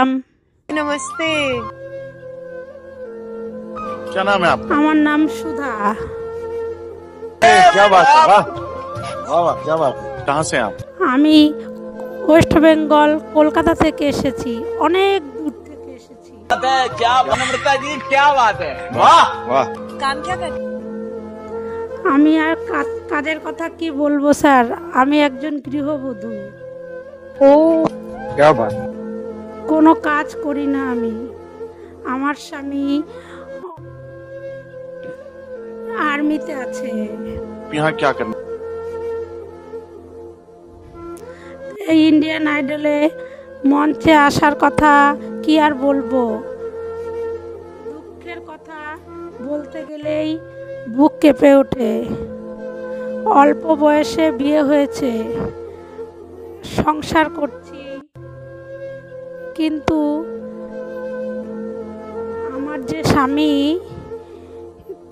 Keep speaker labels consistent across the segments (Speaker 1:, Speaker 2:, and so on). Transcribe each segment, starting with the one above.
Speaker 1: Madam.
Speaker 2: नमस्ते।
Speaker 3: क्या नाम है आपका?
Speaker 1: আমার নাম সুধা।
Speaker 3: क्या बात है, वाह वाह वाह, क्या बात है। कहाँ से आप?
Speaker 1: আমি ওয়েস্ট বেঙ্গল কলকাতা থেকে এসেছি, অনেক দূর থেকে এসেছি।
Speaker 4: क्या नम्रता जी, क्या बात है।
Speaker 3: वाह वाह।
Speaker 2: काम क्या कर?
Speaker 1: আমি আর কাজের কথা কি বলবো স্যার, আমি একজন গৃহবধূ।
Speaker 2: ओ
Speaker 3: क्या बात।
Speaker 1: কোনো কাজ করি না আমি। আমার স্বামী আর্মিতে আছে।
Speaker 3: यहाँ क्या करना?
Speaker 1: এই ইন্ডিয়ান আইডলে মঞ্চে আসার কথা কি আর বলবো, দুঃখের কথা বলতে গেলেই বুক কেঁপে ওঠে। অল্প বয়সে বিয়ে হয়েছে, সংসার করছি, কিন্তু আমার যে স্বামী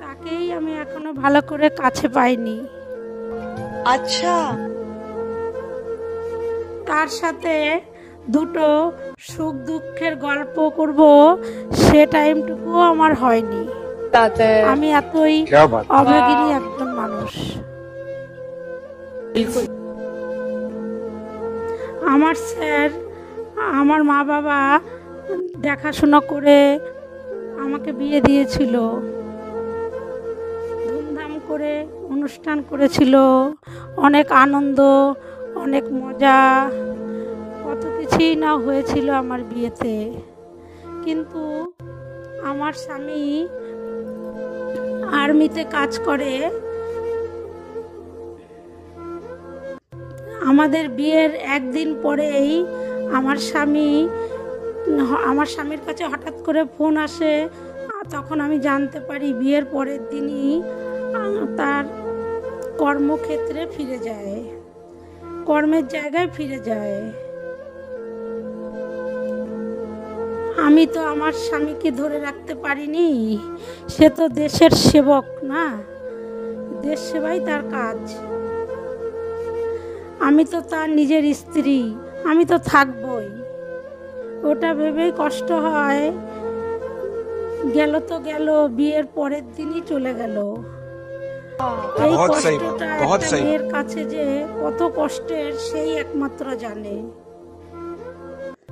Speaker 1: তাকেই আমি এখনো ভালো করে কাছে পাইনি।
Speaker 2: अच्छा,
Speaker 1: তার সাথে দুটো সুখ দুঃখের গল্প করব, সে টাইমটুকুও আমার হয়নি।
Speaker 2: बात है।
Speaker 1: আমি এতই
Speaker 3: क्या बात।
Speaker 1: অভাগিনী একজন মানুষ।
Speaker 2: बिल्कुल।
Speaker 1: আমার স্যার, আমার মা বাবা দেখাশোনা করে আমাকে বিয়ে দিয়েছিল, ধুমধাম করে অনুষ্ঠান করেছিল, অনেক আনন্দ, অনেক মজা, কত কিছুই না হয়েছিল আমার বিয়েতে। কিন্তু আমার স্বামী আর্মিতে কাজ করে। আমাদের বিয়ের একদিন পরেই আমার স্বামীর কাছে হঠাৎ করে ফোন আসে। তখন আমি জানতে পারি বিয়ের পরের দিনই তার কর্মক্ষেত্রে ফিরে যায়, কর্মের জায়গায় ফিরে যায়। আমি তো আমার স্বামীকে ধরে রাখতে পারিনি, সে তো দেশের সেবক না, দেশ সেবাই তার কাজ। আমি তো তার নিজের স্ত্রী, আমি তো থাকবই। ওটা ভেবেই কষ্ট হয়, গেল তো গেল, বিয়ের পরের দিনই চলে গেল। এই কষ্টটা একটা মেয়ের কাছে যে কত কষ্টের সেই একমাত্র জানে।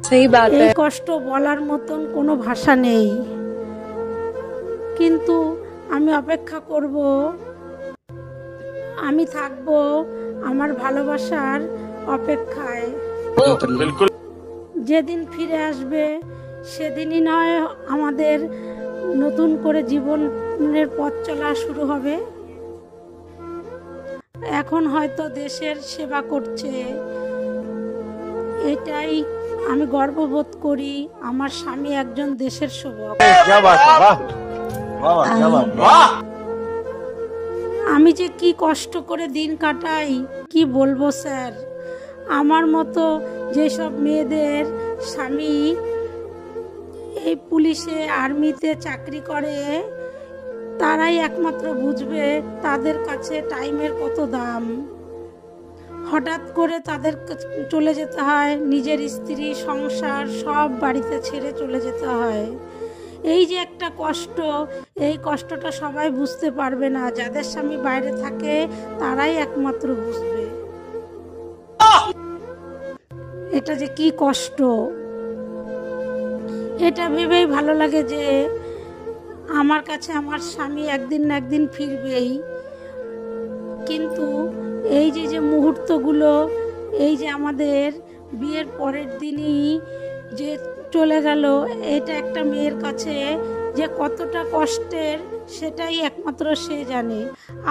Speaker 2: सही बात
Speaker 1: এই
Speaker 2: है।
Speaker 1: কষ্ট বলার মতন কোনো ভাষা নেই, কিন্তু আমি অপেক্ষা করব, আমি থাকব আমার ভালোবাসার অপেক্ষায়।
Speaker 3: बिल्कुल।
Speaker 1: যেদিন ফিরে আসবে সেদিনই নয় আমাদের নতুন করে জীবনের পথ চলা শুরু হবে। এখন হয়তো দেশের সেবা করছে, এটাই আমি গর্ববোধ করি। আমার স্বামী একজন দেশের সেবক।
Speaker 3: क्या बात है, वाह वाह वाह, क्या बात।
Speaker 4: वाह।
Speaker 1: আমি যে কি কষ্ট করে দিন কাটাই কি বলবো স্যার। আমার মতো যেসব মেয়েদের স্বামী এই পুলিশে আর্মিতে চাকরি করে তারাই একমাত্র বুঝবে তাদের কাছে টাইমের কত দাম। হঠাৎ করে তাদের চলে যেতে হয়, নিজের স্ত্রী সংসার সব বাড়িতে ছেড়ে চলে যেতে হয়। এই যে একটা কষ্ট, এই কষ্টটা সবাই বুঝতে পারবে না, যাদের স্বামী বাইরে থাকে তারাই একমাত্র বুঝবে এটা যে কি কষ্ট। এটা ভেবেই ভালো লাগে যে আমার কাছে আমার স্বামী একদিন না একদিন ফিরবেই। কিন্তু এই যে মুহূর্তগুলো, এই যে আমাদের বিয়ের পরের দিনই যে চলে গেল, এটা একটা মেয়ের কাছে যে কতটা কষ্টের সেটাই একমাত্র সে জানে।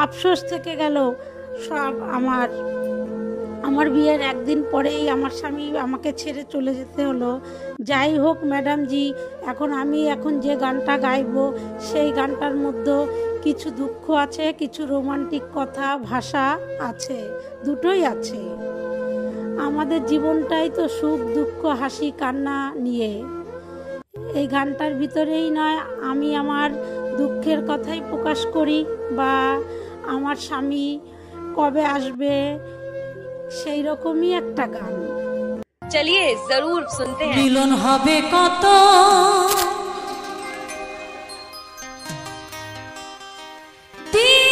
Speaker 1: আফসোস থেকে গেল সব। আমার বিয়ের একদিন পরেই আমার স্বামী আমাকে ছেড়ে চলে যেতে হলো। যাই হোক ম্যাডাম জি, আমি এখন যে গানটা গাইবো সেই গানটার মধ্যে কিছু দুঃখ আছে, কিছু রোমান্টিক কথা ভাষা আছে, দুটোই আছে। আমাদের জীবনটাই তো সুখ দুঃখ হাসি কান্না নিয়ে। এই গানটার ভিতরেই নয় আমি আমার দুঃখের কথাই প্রকাশ করি, বা আমার স্বামী কবে আসবে সেই রকমই একটা গান।
Speaker 2: चलिए जरूर सुनते हैं।
Speaker 1: মিলন হবে কত দিনে,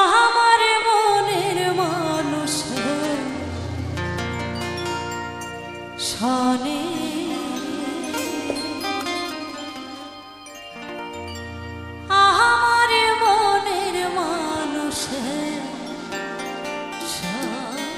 Speaker 1: আমার মনের মানুষের শনে আমার মনের মানুষের শনে।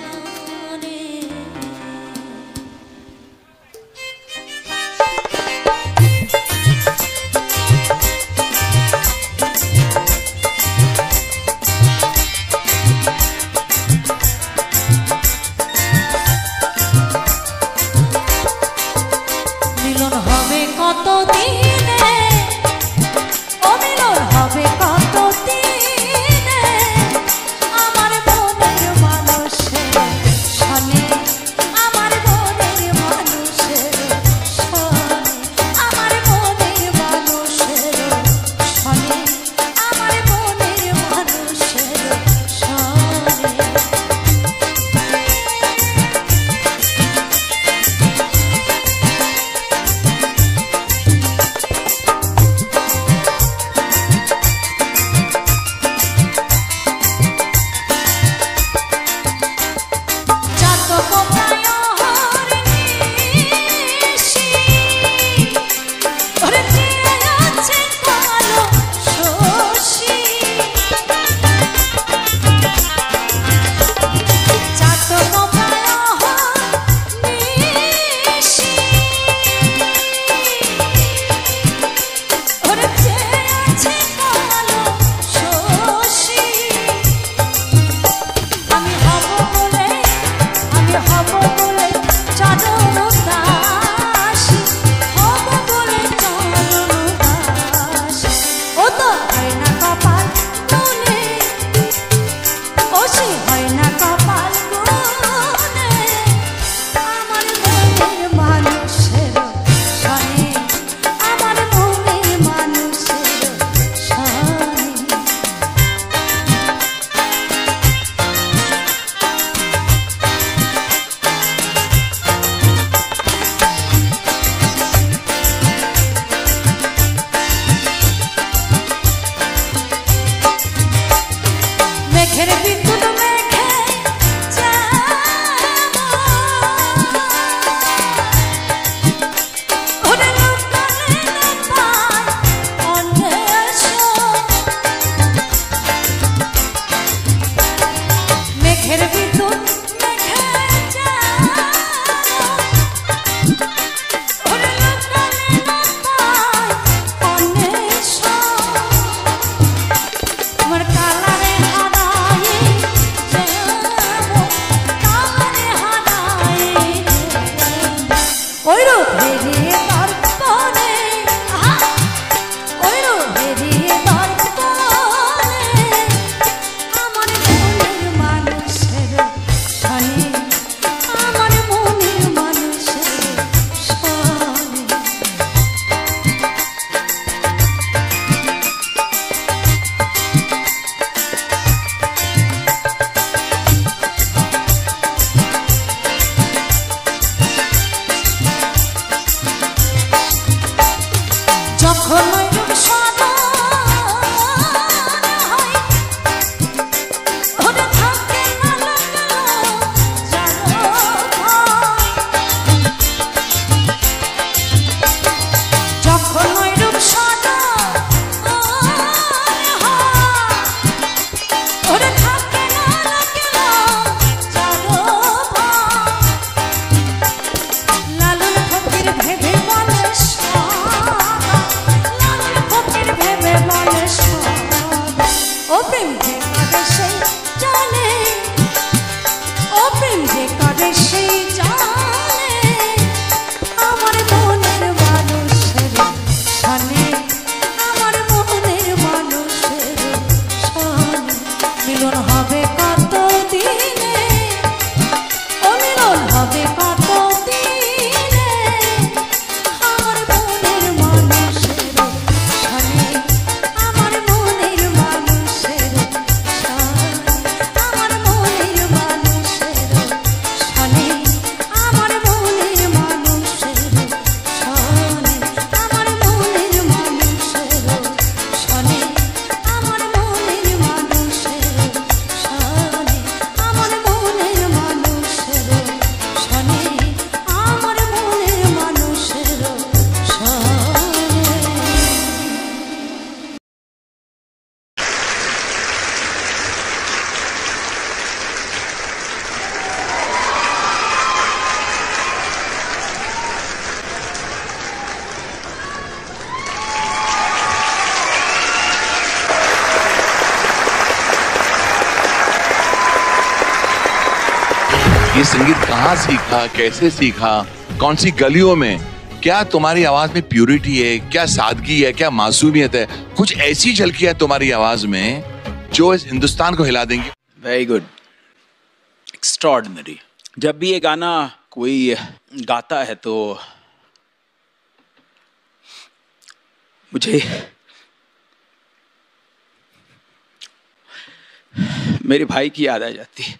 Speaker 1: মিলন হবে কত দিনে, ও মিলন হবে কত দিনে, আমার মনের মানুষের শনে, আমার মনের মানুষের শনে, আমার মনের মানুষের শনে, আমার মনের মানুষের শনে। হবে কত দিনে আমার মনের মানুষ
Speaker 5: ये संगीत कहाँ सीखा, कैसे सीखा, कौन सी गलियों में? क्या तुम्हारी आवाज में प्यूरिटी है, क्या सादगी है, क्या मासूमियत है? कुछ ऐसी झलकी है तुम्हारी आवाज में जो इस हिंदुस्तान को हिला देंगी।
Speaker 6: Very good, extraordinary. जब भी ये गाना कोई गाता है तो मुझे मेरे भाई की याद आ जाती है।